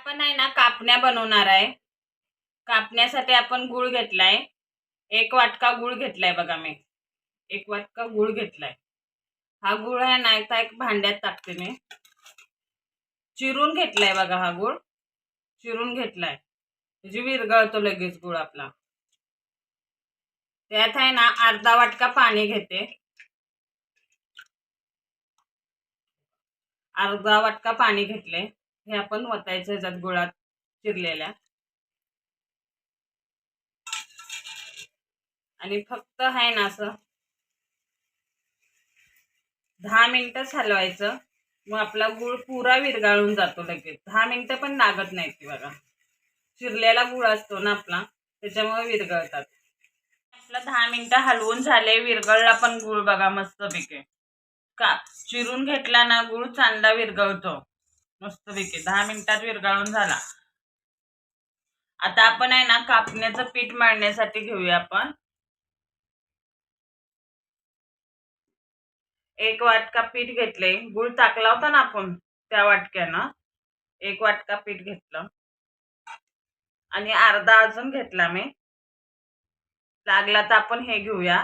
आपण आहे ना कापण्या बनवणार आहे. कापण्यासाठी आपण गूळ घेतलाय. 1 वाटका गूळ घेतलाय बघा मी. 1 वाटका गूळ घेतलाय. हा गूळ आहे ना एका एक भांड्यात टाकते मी. चिरून घेतलाय बघा हा गूळ. चिरून घेतलाय. म्हणजे विरघळतो लगेच गूळ आपला. त्यात आहे ना अर्धा वाटका पाणी घेते. अर्धा वाटका पाणी घेतले. हे आपण वतायचं ह्याच्यात गुळात चिरलेल्या. आणि फक्त आहे ना असं 10 मिनिटं हलवायचं. मग आपला गूळ पुरा विरघळून जातो लगेच. 10 मिनिटं पण लागत नाही ती बघा. चिरलेला गूळ असतो ना आपला त्याच्यामुळे विरघळतात. आपलं 10 मिनिटं हलवून झाले. विरघळला पण गूळ बघा मस्तपैकी. का चिरून घेतला ना गूळ चांगला विरघळतो मस्तपैकी. 10 मिनिटात विरघळून झाला. आता आपण आहे ना कापण्याचं पीठ मळण्यासाठी घेऊया आपण. 1 वाटका पीठ घेतले. गूळ टाकला होता ना आपण त्या वाटक्यानं 1 वाटका पीठ घेतलं. आणि अर्धा अजून घेतला मी. लागला तर आपण हे घेऊया.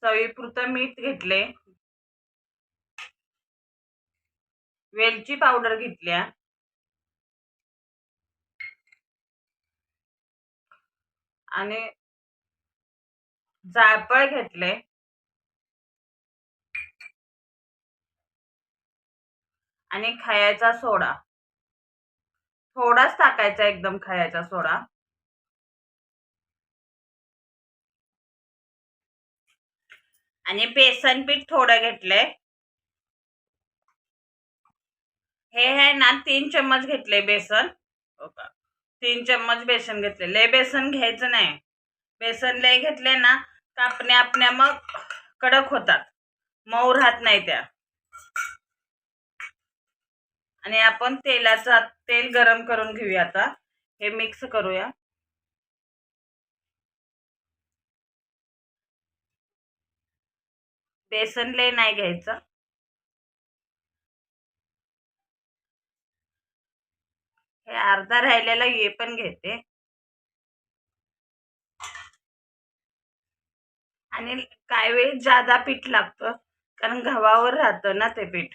चवीपुरतं मीठ घेतले. वेलची पावडर घेतल्या. आणि जायफळ घेतले. आणि खायचा सोडा थोडाच टाकायचा, एकदम खायचा सोडा. आणि बेसन पीठ थोडं घेतलंय. हे आहे ना 3 चम्मच घेतले बेसन. 3 चम्मच बेसन घेतले. लय बेसन घ्यायचं नाही. बेसन लय घेतले ना कापण्या आपल्या मग कडक होतात, मऊ राहत नाही त्या. आणि आपण तेल गरम करून घेऊया. आता हे मिक्स करूया. बेसन लय नाही घ्यायचं. हे अर्धा राहिलेला हे पण घेते. आणि काही वेळेस जादा पीठ लागतं कारण गव्हावर राहतं ना ते पीठ.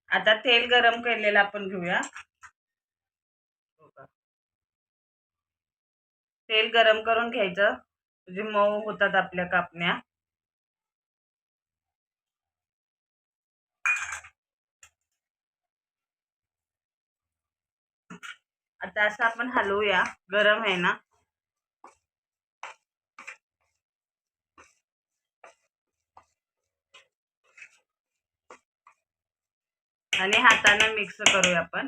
आता तेल गरम केलेलं आपण घेऊया. तेल गरम करून घ्यायचं म्हणजे मऊ होतात आपल्या कापण्या. आता असं आपण हलवूया. गरम आहे ना. आणि हाताने मिक्स करूया आपण.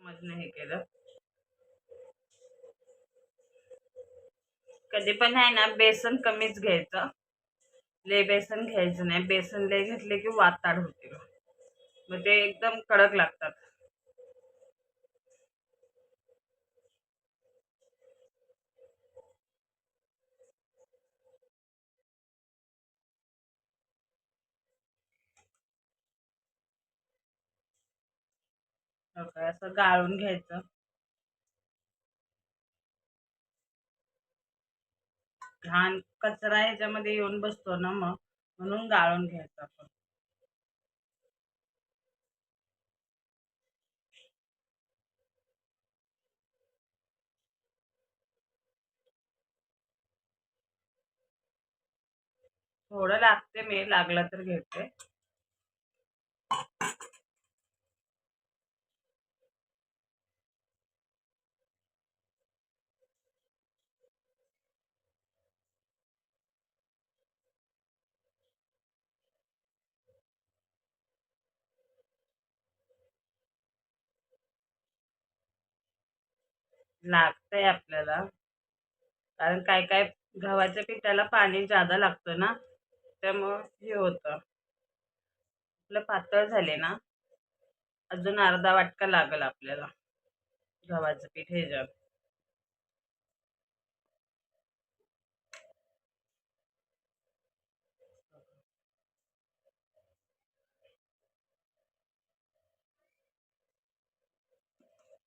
मधनं हे केलं. कधी पण आहे ना बेसन कमीच घ्यायचं. लय बेसन घ्यायचं नाही. बेसन लय घेतले की वाताड होते, मग ते एकदम कडक लागतात. असं गाळून घ्यायचं. घाण कचरा ह्याच्यामध्ये येऊन बसतो ना, मग म्हणून गाळून घ्यायचं आपण. थोडं लागते, मी लागलं तर घेते. लागतंय आपल्याला कारण काय काय गव्हाच्या पिठाला पाणी जादा लागतं ना, त्यामुळं हे होतं. आपलं पातळ झाले ना, अजून अर्धा वाटका लागल आपल्याला गव्हाचं पीठ ह्याच्यात.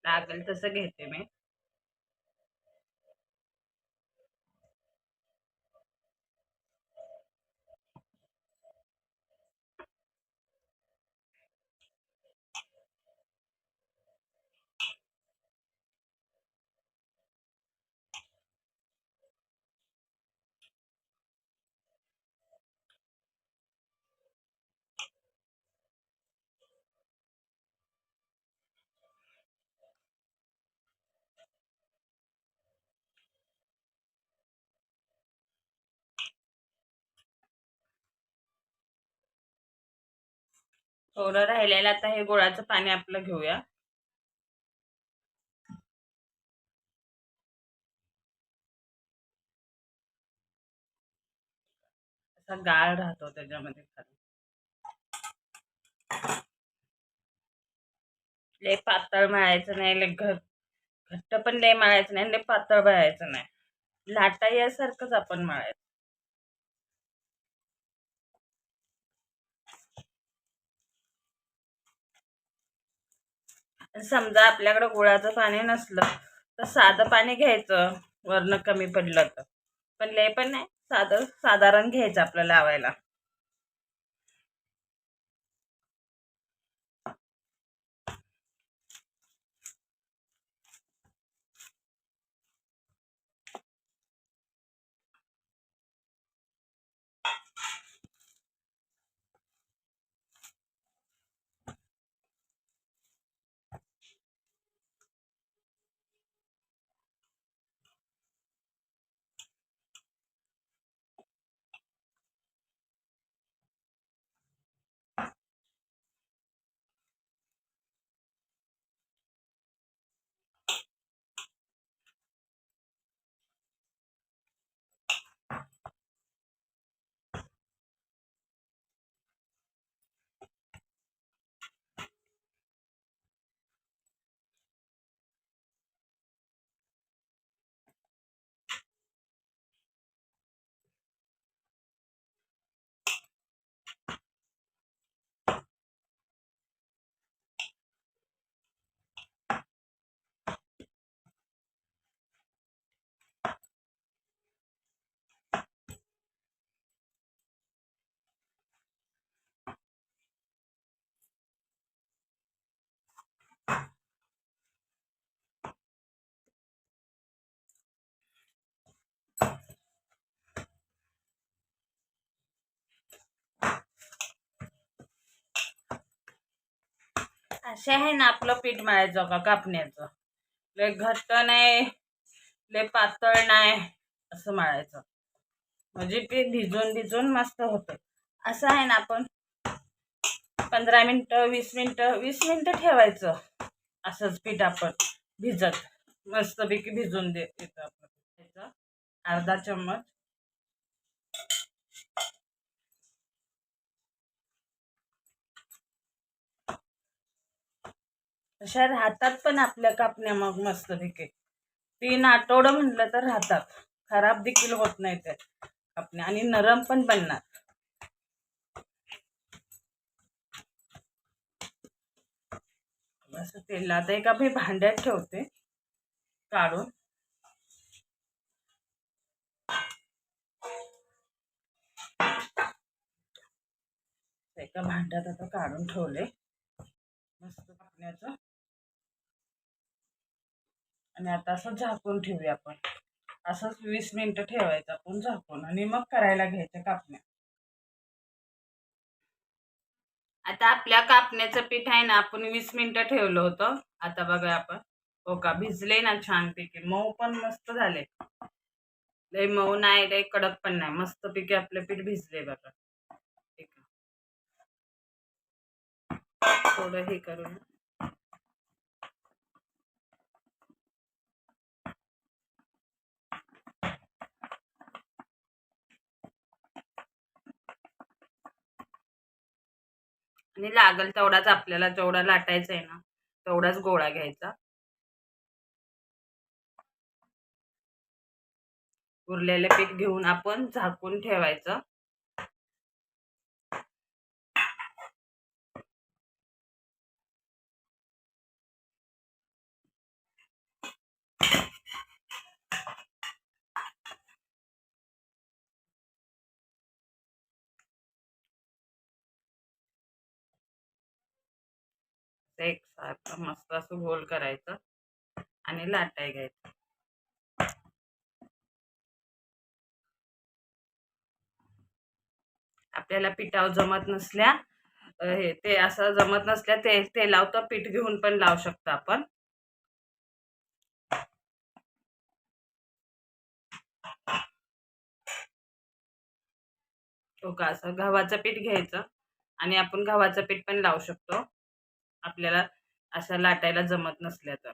लागेल तसं घेते मी. थोडं राहिलेलं आता हे गुळाचं पाणी आपलं घेऊया. असा गाळ राहतो त्याच्यामध्ये खाली. लय पातळ मळायचं नाही, लय घट्ट पण लय मळायचं नाही, लय पातळ मळायचं नाही. लाटा यासारखंच आपण मळायचं. समजा आपल्याकडे गुळाचं पाणी नसलं तर साधं पाणी घ्यायचं, वरनं कमी पडलं तर. पण लय पण नाही, साधं साधारण घ्यायचं आपल्याला लावायला. असे आहे ना आपलं पीठ मळायचं का कापण्याचं. लय घट्ट नाही, लय पातळ नाही, असं मळायचं. म्हणजे पीठ भिजून भिजून मस्त होतं. असं आहे ना आपण 15 मिनिटं 20 मिनिटं ठेवायचं. असंच पीठ आपण भिजत मस्तपैकी भिजून देतो आपण. अर्धा चम्मच तशा राहतात पण आपल्या कापण्या मग मस्तपैकी 3 आठवडं म्हणलं तर राहतात. खराब देखील होत नाही त्या कापण्या आणि नरम पण बनणार. असं तेलात एका मी भांड्यात ठेवते काढून. एका भांड्यात आता काढून ठेवले मस्त कापण्याचं. आणि आता असं झाकून ठेवूया आपण. असंच 20 मिनिटं ठेवायचं आपण झाकून आणि मग करायला घ्यायच्या कापण्या. आता आपल्या कापण्याचं पीठ आहे ना, आपण 20 मिनिटं ठेवलं होतं. आता बघा आपण, हो का भिजले ना छानपैकी, मऊ पण मस्त झाले. लय मऊ नाही, लय कडक पण नाही, मस्तपैकी आपलं पीठ भिजले बघा. ठीक आहे, थोडं हे करून आणि लागल तेवढाच आपल्याला जेवढा लाटायचा आहे ना तेवढाच गोळा घ्यायचा. उरलेलं पीठ घेऊन आपण झाकून ठेवायचं. एक सारखं मस्त असं गोल करायचं आणि लाटाय घ्यायचं. आपल्याला पिठावर जमत नसल्या हे ते असं जमत नसल्या ते लावतं पीठ घेऊन पण लावू शकतो आपण. हो का, असं गव्हाचं पीठ घ्यायचं आणि आपण गव्हाचं पीठ पण लावू शकतो आपल्याला असं लाटायला जमत नसल्या तर.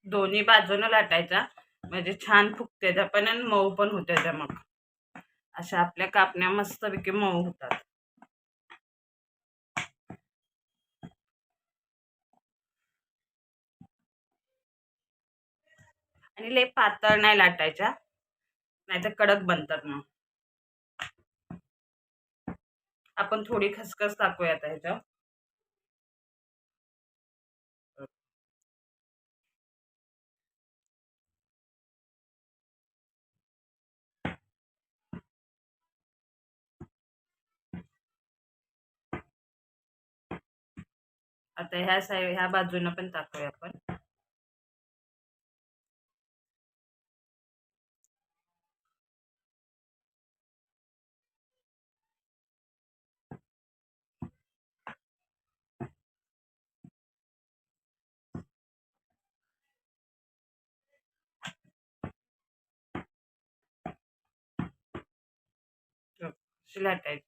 दोन्ही बाजूनं लाटायचा म्हणजे छान फुगते त्या पण आणि मऊ पण होते त्या. मग अशा आपल्या कापण्या मस्तपैकी मऊ होतात. आणि लय पातळ नाही लाटायच्या, नाहीतर कडक बनतात मग. आपण थोडी खसखस टाकूया आता ह्याच्यावर. आता ह्या बाजूनं पण टाकूया आपण. अशी लाटायची.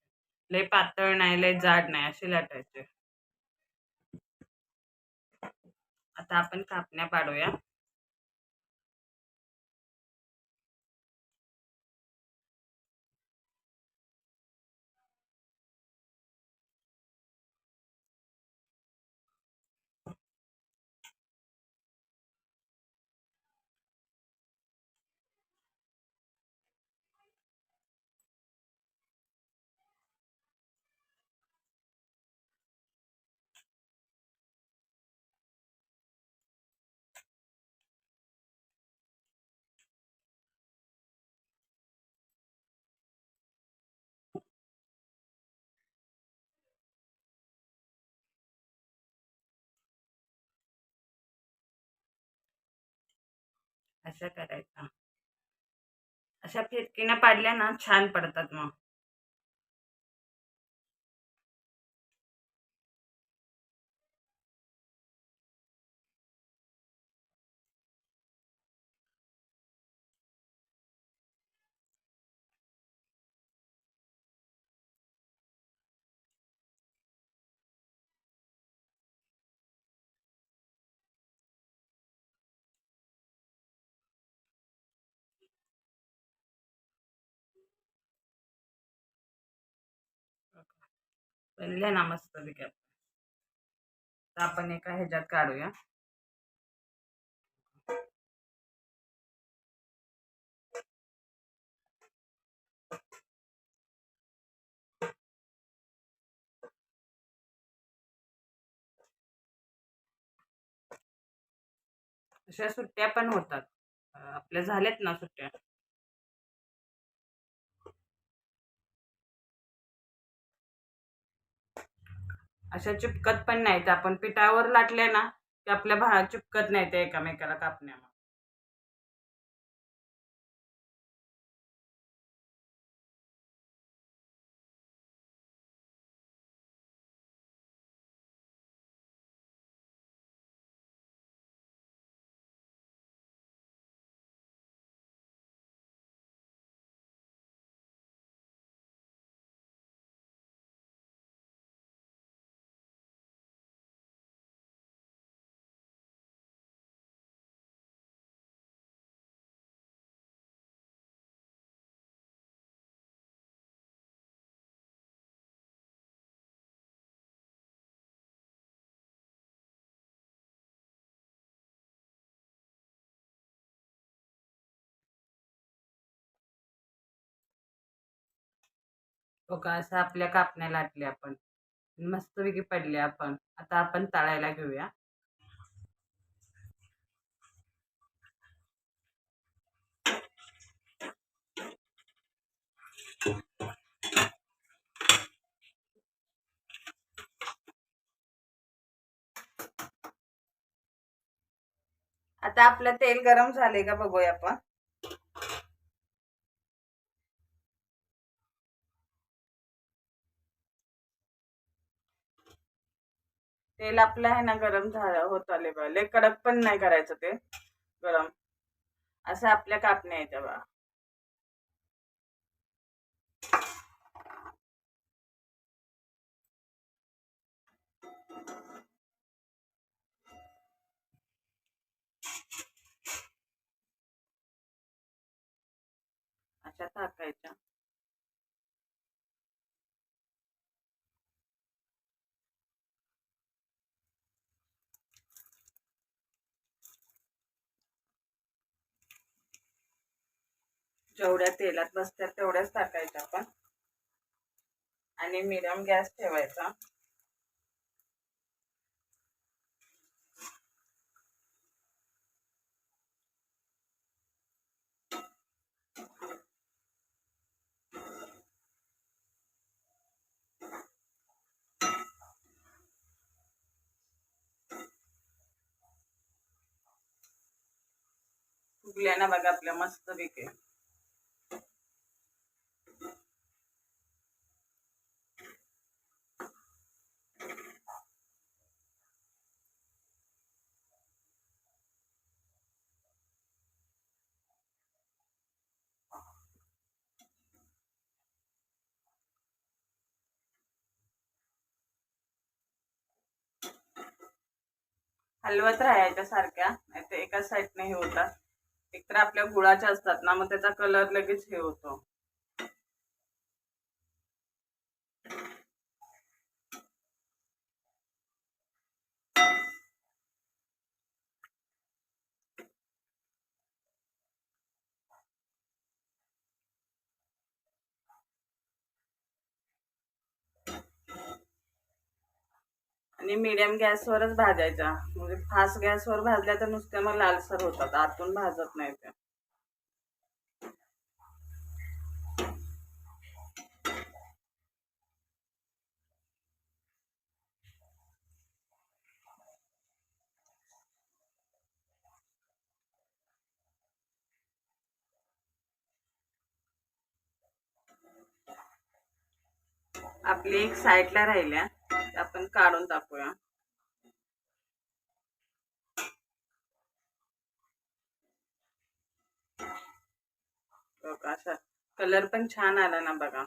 लय पातळ नाही, लय जाड नाही, अशी लाटायची. आता आपण कापण्या पाडूया. अशा करायच्या. अशा फिरकीने पाडल्या ना छान पडतात मग. बनल्या ना मस्तपैकी. आता आपण एका ह्याच्यात काढूया. अशा सुट्ट्या पण होतात. आपल्या झाल्यात ना सुट्ट्या. अशा चिपकत पण नाहीत. आपण पिठावर लाटल्या ना की आपल्या चिपकत नाही त्या एकामेकाला कापण्या. हो का, असं आपल्या कापण्या लाटल्या आपण. मस्तपैकी पडले. आता आपण तळायला घेऊया. आता आपलं तेल गरम झाले का बघूया आपण. तेल आपलं आहे ना गरम झालं होत आले बघा. लय कडक पण नाही करायचं ते गरम. असं आपल्या कापण्या येत्या बघा. अशा टाकायच्या. जेवढ्या तेलात बसतात तेवढ्याच टाकायच्या आपण. आणि मिडियम गॅस ठेवायचा. फुगल्या ना बघा आपल्या मस्त पैकी. हलवत राहायच्या सारख्या, नाही तर एका साईडने हे होतात. एकतर आपल्या गुळाच्या असतात ना, मग त्याचा कलर लगेच हे होतो. आणि मीडियम गॅसवरच भाजायच्या. म्हणजे फास्ट गॅसवर भाजल्या तर नुसत्या मग लालसर होतात, आतून भाजत नाही त्या. आपली एक साईडला राहिल्या, आपण काढून टाकूया. असा कलर पण छान आला ना बघा.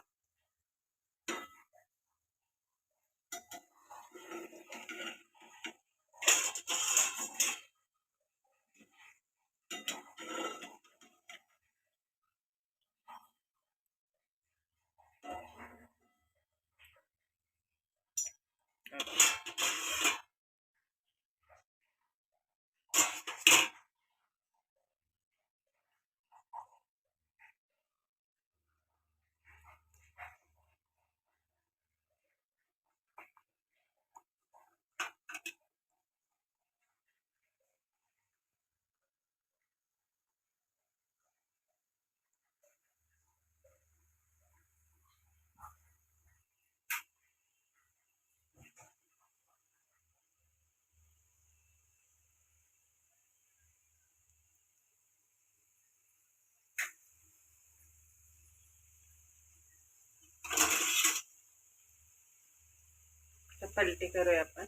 पलटी करूया आपण.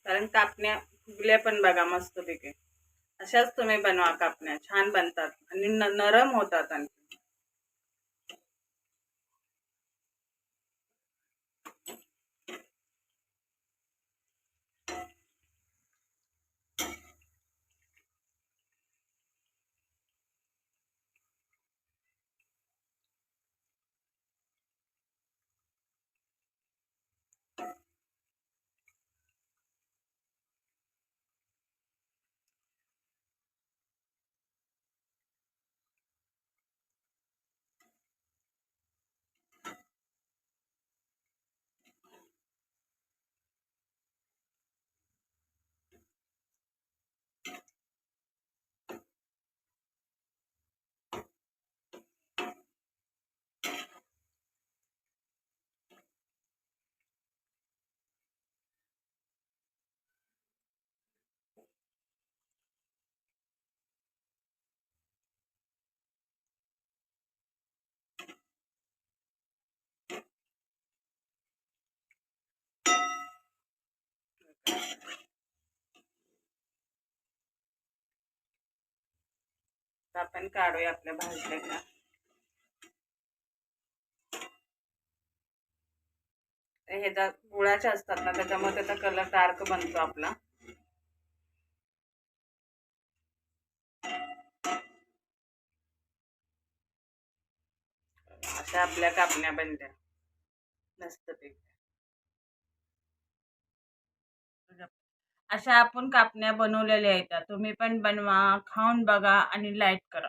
कारण कापण्या फुगल्या पण बघा मस्त पैकी. अशाच तुम्ही बनवा कापण्या, छान बनतात आणि नरम होतात. आणि आपण काढूया आपल्या भाजलेल्या. हे गुळाचे असतात ना, त्याच्यामुळे त्याचा कलर डार्क बनतो आपला. अशा आपल्या कापण्या बनल्या मस्तपैकी. अशा आपण कापण्या बनवलेल्या आहेत. तुम्ही पण बनवा, खाऊन बघा आणि लाईक करा.